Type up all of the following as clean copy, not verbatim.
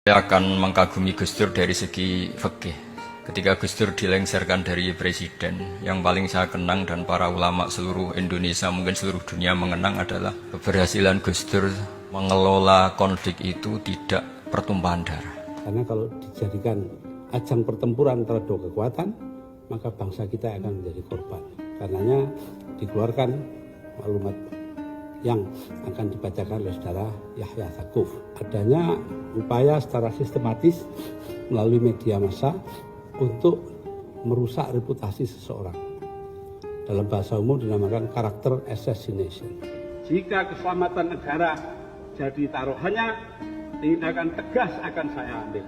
Saya akan mengkagumi Gus Dur dari segi fikih. Ketika Gus Dur dilengsarkan dari presiden, yang paling saya kenang dan para ulama seluruh Indonesia, mungkin seluruh dunia mengenang adalah keberhasilan Gus Dur mengelola konflik itu tidak pertumpahan darah. Karena kalau dijadikan ajang pertempuran antara dua kekuatan, maka bangsa kita akan menjadi korban. Karenanya dikeluarkan maklumat yang akan dibacakan oleh saudara Yahya Stakuf. Adanya upaya secara sistematis melalui media massa untuk merusak reputasi seseorang. Dalam bahasa umum dinamakan karakter assassination. Jika keselamatan negara jadi taruhannya, tindakan tegas akan saya ambil.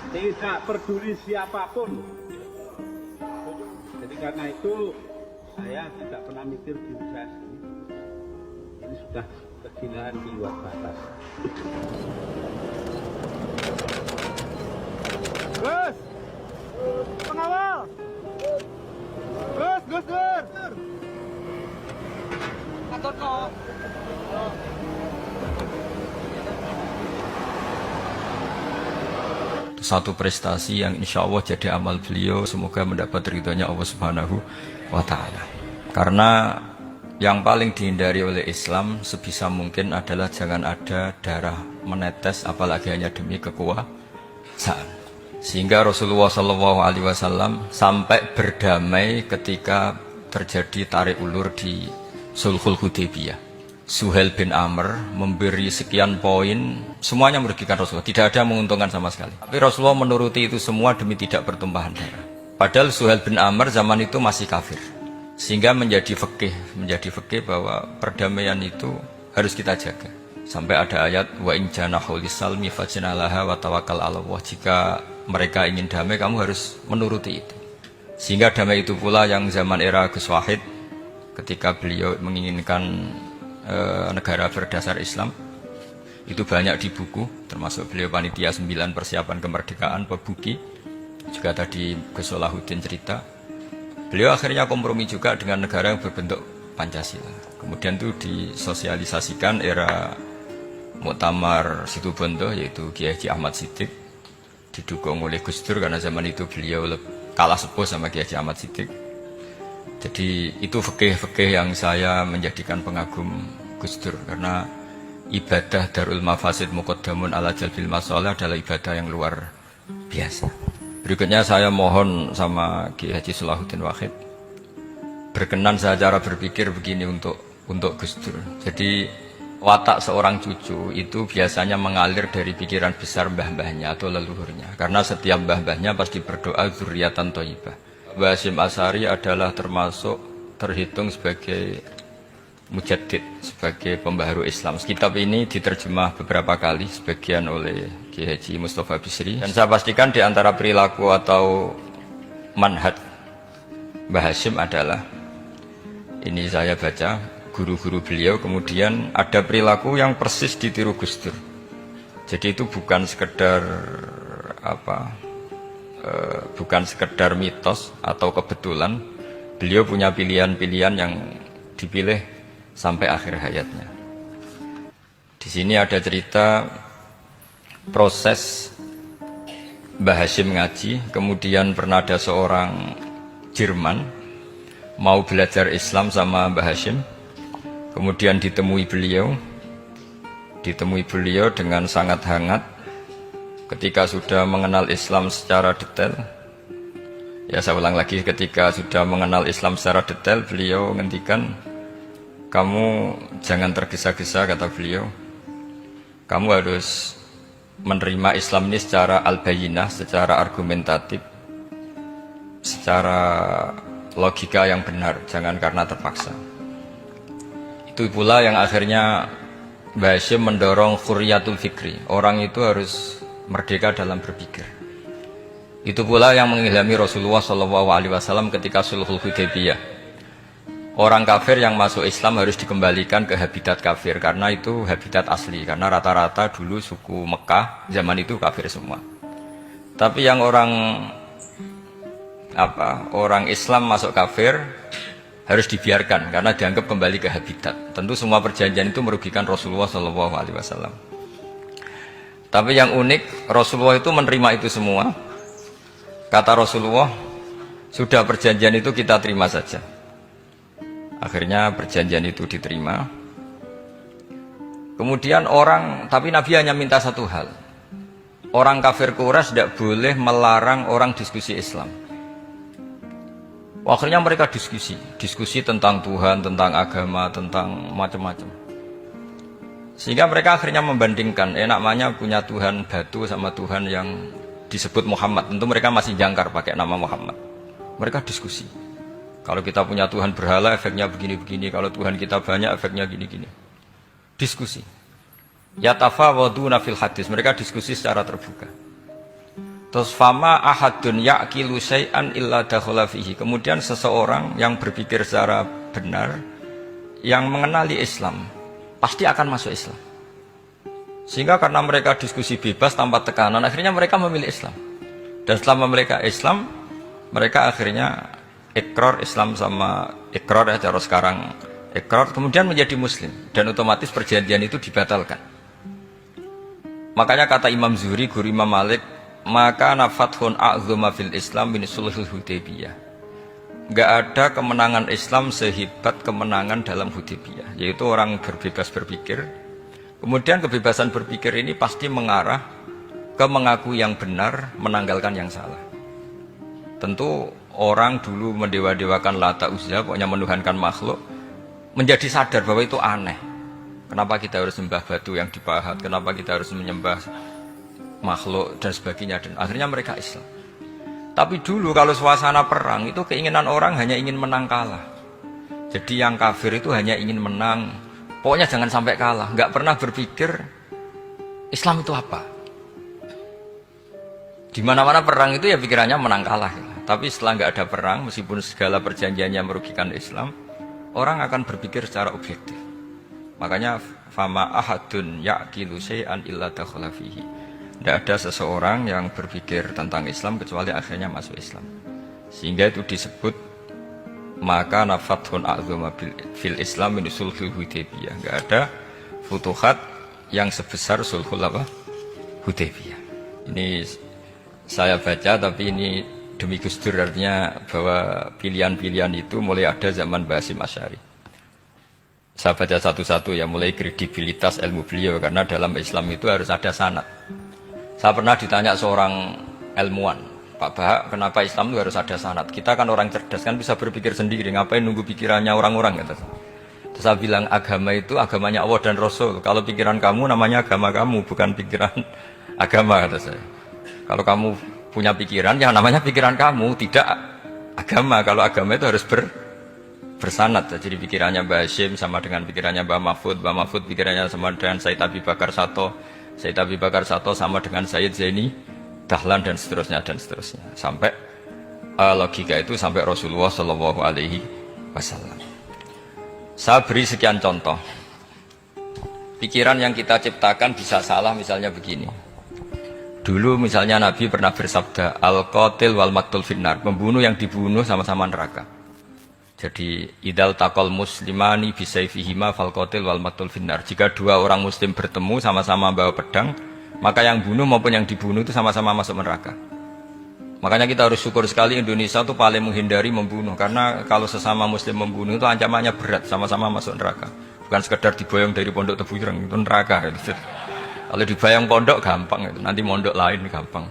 Tidak peduli siapapun. Jadi karena itu saya tidak pernah mikir diri saya sendiri. Ini sudah kegilaan di luar batas. Gus! Pengawal! Gus Dur! Kantor kok. Satu prestasi yang insya Allah jadi amal beliau, semoga mendapat ridhonya Allah Subhanahu wa Ta'ala. Karena yang paling dihindari oleh Islam sebisa mungkin adalah jangan ada darah menetes, apalagi hanya demi kekuasaan. Sehingga Rasulullah SAW sampai berdamai ketika terjadi tarik ulur di Sulhul Hudaybiyah. Suhail bin Amr memberi sekian poin, semuanya merugikan Rasulullah, tidak ada yang menguntungkan sama sekali. Tapi Rasulullah menuruti itu semua demi tidak bertumpahan darah. Padahal Suhail bin Amr zaman itu masih kafir, sehingga menjadi fikih bahwa perdamaian itu harus kita jaga. Sampai ada ayat wa in janahu lisalmi fajnalaha wa tawakkal 'ala Allah. Jika mereka ingin damai, kamu harus menuruti itu. Sehingga damai itu pula yang zaman era Gus Wahid, ketika beliau menginginkan negara berdasar Islam, itu banyak di buku, termasuk beliau panitia 9 persiapan kemerdekaan Pebuki, juga tadi Gus Solahuddin cerita. Beliau akhirnya kompromi juga dengan negara yang berbentuk Pancasila. Kemudian itu disosialisasikan era Muktamar Situbondo, yaitu Kiai Haji Ahmad Siddiq, didukung oleh Gus Dur karena zaman itu beliau kalah sepuh sama Kiai Haji Ahmad Siddiq. Jadi itu fikih-fikih yang saya menjadikan pengagum Gus Dur, karena ibadah Darul Mafasid Muqaddamun ala Jalbil Masalah adalah ibadah yang luar biasa. Berikutnya saya mohon sama Kiai Haji Solahuddin Wahid berkenan saya cara berpikir begini untuk Gus Dur. Jadi watak seorang cucu itu biasanya mengalir dari pikiran besar mbah-mbahnya atau leluhurnya, karena setiap mbah-mbahnya pasti berdoa dzurriatan thayyibah. Mbah Hasyim Asy'ari adalah terhitung sebagai mujaddid, sebagai pembaharu Islam. Kitab ini diterjemah beberapa kali, sebagian oleh Kiai Haji Mustafa Bisri. Dan saya pastikan di antara perilaku atau manhaj Mbah Hasyim adalah, ini saya baca guru-guru beliau, kemudian ada perilaku yang persis ditiru Gus Dur. Jadi itu bukan sekedar bukan sekedar mitos atau kebetulan, beliau punya pilihan-pilihan yang dipilih sampai akhir hayatnya. Di sini ada cerita proses Mbah Hasyim ngaji, kemudian pernah ada seorang Jerman mau belajar Islam sama Mbah Hasyim, kemudian ditemui beliau dengan sangat hangat. Ketika sudah mengenal Islam secara detail, ya saya ulang lagi, ketika sudah mengenal Islam secara detail, beliau ngendikan, kamu jangan tergesa-gesa, kata beliau. Kamu harus menerima Islam ini secara al-bayyinah, secara argumentatif, secara logika yang benar, jangan karena terpaksa. Itu pula yang akhirnya Mbah Hasyim mendorong khurriyatul fikri. Orang itu harus merdeka dalam berpikir. Itu pula yang mengilhami Rasulullah SAW ketika Sulhul Hudaybiyah. Orang kafir yang masuk Islam harus dikembalikan ke habitat kafir, karena itu habitat asli, karena rata-rata dulu suku Mekah zaman itu kafir semua. Tapi yang orang Islam masuk kafir harus dibiarkan karena dianggap kembali ke habitat. Tentu semua perjanjian itu merugikan Rasulullah SAW. Tapi yang unik, Rasulullah itu menerima itu semua. Kata Rasulullah, sudah perjanjian itu kita terima saja. Akhirnya perjanjian itu diterima. Kemudian tapi Nabi hanya minta satu hal. Orang kafir Quraisy tidak boleh melarang orang diskusi Islam. Akhirnya mereka diskusi tentang Tuhan, tentang agama, tentang macam-macam. Sehingga mereka akhirnya membandingkan, namanya punya Tuhan batu sama Tuhan yang disebut Muhammad. Tentu mereka masih jangkar pakai nama Muhammad. Mereka diskusi. Kalau kita punya Tuhan berhala, efeknya begini-begini. Kalau Tuhan kita banyak, efeknya gini-gini. Diskusi. Yatafawaduna fil hadis. Mereka diskusi secara terbuka. Terus fama ahadun ya'kilu syai'an illa dakhala fihi. Kemudian seseorang yang berpikir secara benar, yang mengenali Islam, pasti akan masuk Islam. Sehingga karena mereka diskusi bebas tanpa tekanan, akhirnya mereka memilih Islam. Dan setelah mereka Islam, mereka akhirnya ikrar Islam sama ikrar ya cara sekarang ikrar, kemudian menjadi Muslim. Dan otomatis perjanjian itu dibatalkan. Makanya kata Imam Zuhri, guru Imam Malik, maka nafathun a'zuma fil Islam min sulhul Hudaybiyah. Enggak ada kemenangan Islam sehebat kemenangan dalam Hudaybiyah, yaitu orang berbebas berpikir. Kemudian kebebasan berpikir ini pasti mengarah ke mengaku yang benar, menanggalkan yang salah. Tentu orang dulu mendewa-dewakan Lata Uzza, pokoknya menuhankan makhluk, menjadi sadar bahwa itu aneh. Kenapa kita harus sembah batu yang dipahat? Kenapa kita harus menyembah makhluk dan sebagainya? Dan akhirnya mereka Islam. Tapi dulu kalau suasana perang itu keinginan orang hanya ingin menang kalah. Jadi yang kafir itu hanya ingin menang. Pokoknya jangan sampai kalah. Nggak pernah berpikir Islam itu apa. Di mana-mana perang itu ya pikirannya menang kalah. Tapi setelah nggak ada perang, meskipun segala perjanjiannya merugikan Islam, orang akan berpikir secara objektif. Makanya fama ahadun ya'kilu syai'an illa dakhala fihi. Tidak ada seseorang yang berpikir tentang Islam kecuali akhirnya masuk Islam. Sehingga itu disebut maka nafathun a'zama fil Islam min sulhul Hudaybiyah. Enggak ada futuhat yang sebesar sulhul Hudaybiyah. Ini saya baca, tapi ini demi Gus Dur, artinya bahwa pilihan-pilihan itu mulai ada zaman Basim Asy'ari. Saya baca satu-satu ya, mulai kredibilitas ilmu beliau, karena dalam Islam itu harus ada sanad. Saya pernah ditanya seorang ilmuwan, Pak Bahak, kenapa Islam itu harus ada sanad? Kita kan orang cerdas, kan bisa berpikir sendiri, ngapain nunggu pikirannya orang-orang? Gitu. Terus saya bilang, agama itu agamanya Allah dan Rasul. Kalau pikiran kamu namanya agama kamu, bukan pikiran agama, kata saya. Kalau kamu punya pikiran, yang namanya pikiran kamu, tidak agama. Kalau agama itu harus bersanad. Jadi pikirannya Mbah Hashim sama dengan pikirannya Mbah Mahfud pikirannya sama dengan Said Abi Bakar Sato, Said Abi Bakar Sato sama dengan Said Zaini Dahlan, dan seterusnya sampai logika itu sampai Rasulullah Shallallahu Alaihi Wasallam. Saya beri sekian contoh. Pikiran yang kita ciptakan bisa salah, misalnya begini. Dulu misalnya Nabi pernah bersabda, al-qatil wal maqtul finnar, pembunuh yang dibunuh sama-sama neraka. Jadi idal takol muslimani bisayfihima fal qatil wal maqtul finnar. Jika dua orang muslim bertemu sama-sama bawa pedang, maka yang bunuh maupun yang dibunuh itu sama-sama masuk neraka. Makanya kita harus syukur sekali Indonesia itu paling menghindari membunuh, karena kalau sesama muslim membunuh itu ancamannya berat, sama-sama masuk neraka. Bukan sekedar diboyong dari pondok Tebu Ireng, itu neraka. Kalau dibayang pondok gampang, nanti mondok lain gampang.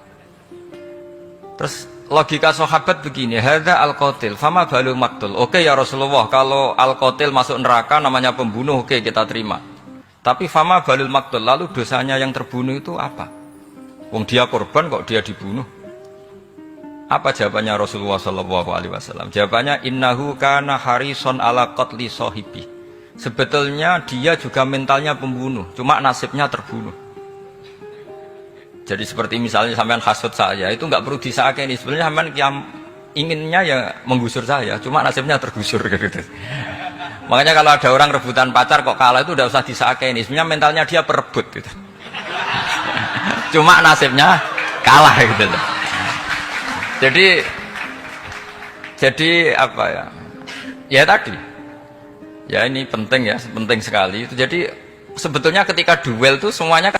Terus logika sahabat begini, hadza al-qatil fama balul maqtul. Oke ya Rasulullah, kalau al-qatil masuk neraka namanya pembunuh, oke kita terima. Tapi fama balul maqtul, lalu dosanya yang terbunuh itu apa? Wong dia korban kok dia dibunuh. Apa jawabannya Rasulullah sallallahu alaihi wasallam? Jawabannya innahu kana harison ala qatli sahibi. Sebetulnya dia juga mentalnya pembunuh, cuma nasibnya terbunuh. Jadi seperti misalnya sampean hasut saya, itu nggak perlu disakeni. Sebenarnya sampean yang inginnya ya menggusur saya, cuma nasibnya tergusur gitu. Makanya kalau ada orang rebutan pacar kok kalah itu udah usah disakeni. Sebenarnya mentalnya dia perebut gitu. Cuma nasibnya kalah gitu. Jadi apa ya? Ya tadi. Ya ini penting ya, penting sekali. Jadi sebetulnya ketika duel itu semuanya